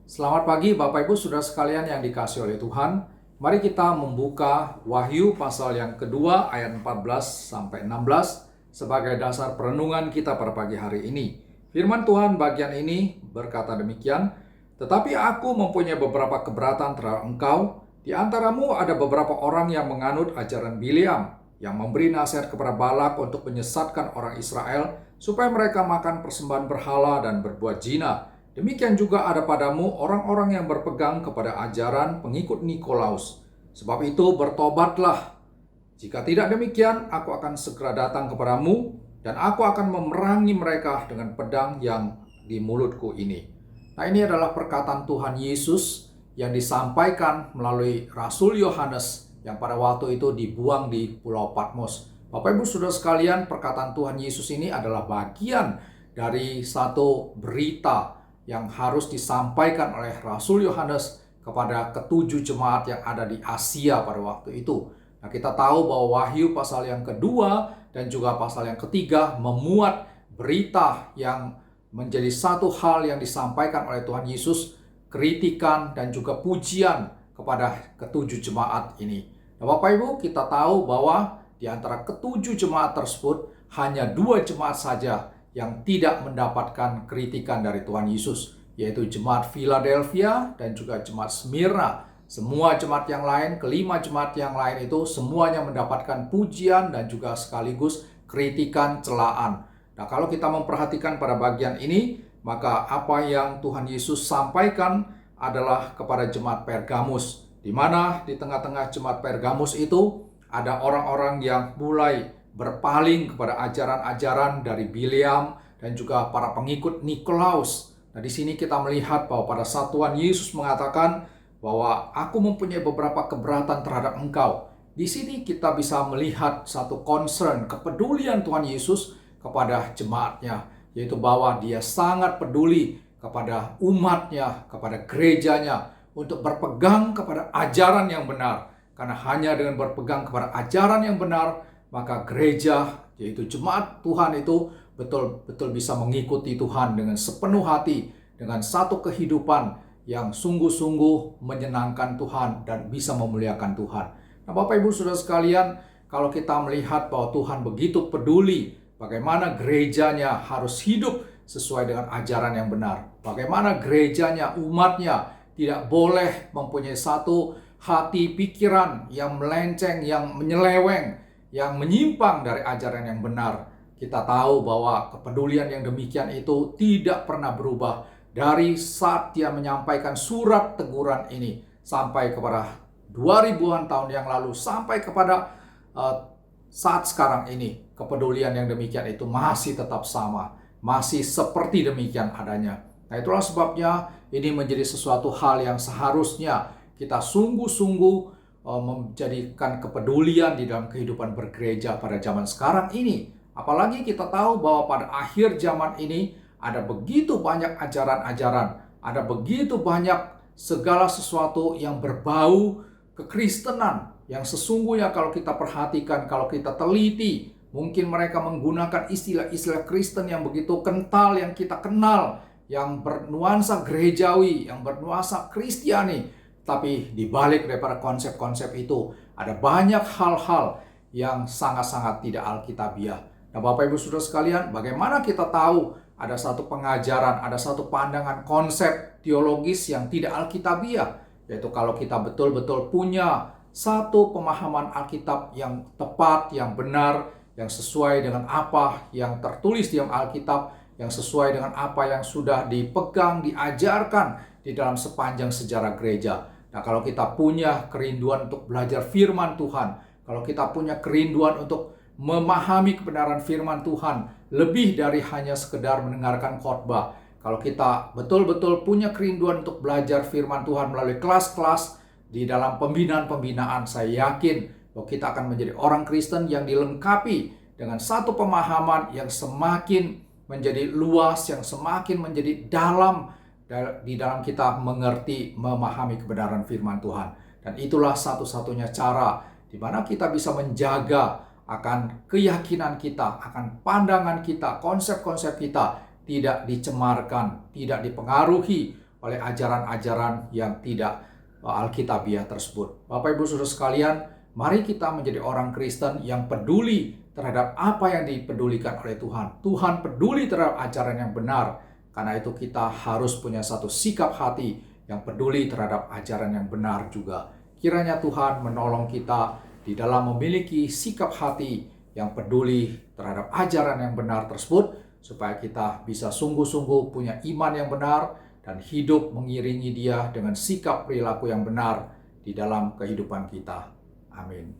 Selamat pagi Bapak Ibu Saudara sekalian yang dikasihi oleh Tuhan. Mari kita membuka Wahyu pasal yang kedua ayat 14 sampai 16 sebagai dasar perenungan kita pada pagi hari ini. Firman Tuhan bagian ini berkata demikian, "Tetapi aku mempunyai beberapa keberatan terhadap engkau. Di antaramu ada beberapa orang yang menganut ajaran Bileam, yang memberi nasihat kepada Balak untuk menyesatkan orang Israel supaya mereka makan persembahan berhala dan berbuat zina. Demikian juga ada padamu orang-orang yang berpegang kepada ajaran pengikut Nikolaus. Sebab itu bertobatlah. Jika tidak demikian, aku akan segera datang kepadamu dan aku akan memerangi mereka dengan pedang yang di mulutku ini." Nah, ini adalah perkataan Tuhan Yesus yang disampaikan melalui Rasul Yohanes yang pada waktu itu dibuang di Pulau Patmos. Bapak Ibu Saudara sekalian, perkataan Tuhan Yesus ini adalah bagian dari satu berita yang harus disampaikan oleh Rasul Yohanes kepada ketujuh jemaat yang ada di Asia pada waktu itu. Nah, kita tahu bahwa Wahyu pasal yang kedua dan juga pasal yang ketiga memuat berita yang menjadi satu hal yang disampaikan oleh Tuhan Yesus, kritikan dan juga pujian kepada ketujuh jemaat ini. Nah, Bapak Ibu, kita tahu bahwa di antara ketujuh jemaat tersebut hanya dua jemaat saja yang tidak mendapatkan kritikan dari Tuhan Yesus, yaitu jemaat Philadelphia dan juga jemaat Smyrna. Semua jemaat yang lain, kelima jemaat yang lain itu semuanya mendapatkan pujian dan juga sekaligus kritikan, celaan. Nah, kalau kita memperhatikan pada bagian ini, maka apa yang Tuhan Yesus sampaikan adalah kepada jemaat Pergamus, di mana di tengah-tengah jemaat Pergamus itu ada orang-orang yang mulai berpaling kepada ajaran-ajaran dari Bileam dan juga para pengikut Nikolaus. Nah, di sini kita melihat bahwa pada saat Tuhan Yesus mengatakan bahwa aku mempunyai beberapa keberatan terhadap engkau. Di sini kita bisa melihat satu concern, kepedulian Tuhan Yesus kepada jemaatnya, yaitu bahwa dia sangat peduli kepada umatnya, kepada gerejanya, untuk berpegang kepada ajaran yang benar. Karena hanya dengan berpegang kepada ajaran yang benar, maka gereja, yaitu jemaat Tuhan itu betul-betul bisa mengikuti Tuhan dengan sepenuh hati, dengan satu kehidupan yang sungguh-sungguh menyenangkan Tuhan dan bisa memuliakan Tuhan. Nah, Bapak Ibu Saudara sekalian, kalau kita melihat bahwa Tuhan begitu peduli bagaimana gerejanya harus hidup sesuai dengan ajaran yang benar, bagaimana gerejanya, umatnya tidak boleh mempunyai satu hati pikiran yang melenceng, yang menyeleweng, yang menyimpang dari ajaran yang benar. Kita tahu bahwa kepedulian yang demikian itu tidak pernah berubah dari saat dia menyampaikan surat teguran ini sampai kepada 2000-an tahun yang lalu sampai kepada saat sekarang ini. Kepedulian yang demikian itu masih tetap sama, masih seperti demikian adanya. Nah, itulah sebabnya ini menjadi sesuatu hal yang seharusnya kita sungguh-sungguh menjadikan kepedulian di dalam kehidupan bergereja pada zaman sekarang ini. Apalagi kita tahu bahwa pada akhir zaman ini ada begitu banyak ajaran-ajaran, ada begitu banyak segala sesuatu yang berbau kekristenan, yang sesungguhnya kalau kita perhatikan, kalau kita teliti, mungkin mereka menggunakan istilah-istilah Kristen yang begitu kental yang kita kenal, yang bernuansa gerejawi, yang bernuansa Kristiani. Tapi di balik daripada konsep-konsep itu ada banyak hal-hal yang sangat-sangat tidak alkitabiah. Nah, Bapak Ibu Saudara sekalian, bagaimana kita tahu ada satu pengajaran, ada satu pandangan konsep teologis yang tidak alkitabiah? Yaitu kalau kita betul-betul punya satu pemahaman Alkitab yang tepat, yang benar, yang sesuai dengan apa yang tertulis di dalam Alkitab, yang sesuai dengan apa yang sudah dipegang, diajarkan di dalam sepanjang sejarah gereja. Nah, kalau kita punya kerinduan untuk belajar firman Tuhan, kalau kita punya kerinduan untuk memahami kebenaran firman Tuhan lebih dari hanya sekedar mendengarkan khotbah, kalau kita betul-betul punya kerinduan untuk belajar firman Tuhan melalui kelas-kelas di dalam pembinaan-pembinaan, saya yakin bahwa kita akan menjadi orang Kristen yang dilengkapi dengan satu pemahaman yang semakin menjadi luas, yang semakin menjadi dalam di dalam kita mengerti, memahami kebenaran firman Tuhan. Dan itulah satu-satunya cara di mana kita bisa menjaga akan keyakinan kita, akan pandangan kita, konsep-konsep kita tidak dicemarkan, tidak dipengaruhi oleh ajaran-ajaran yang tidak alkitabiah tersebut. Bapak Ibu Saudara sekalian, mari kita menjadi orang Kristen yang peduli terhadap apa yang dipedulikan oleh Tuhan. Tuhan peduli terhadap ajaran yang benar. Karena itu kita harus punya satu sikap hati yang peduli terhadap ajaran yang benar juga. Kiranya Tuhan menolong kita di dalam memiliki sikap hati yang peduli terhadap ajaran yang benar tersebut, supaya kita bisa sungguh-sungguh punya iman yang benar dan hidup mengiringi Dia dengan sikap perilaku yang benar di dalam kehidupan kita. Amin.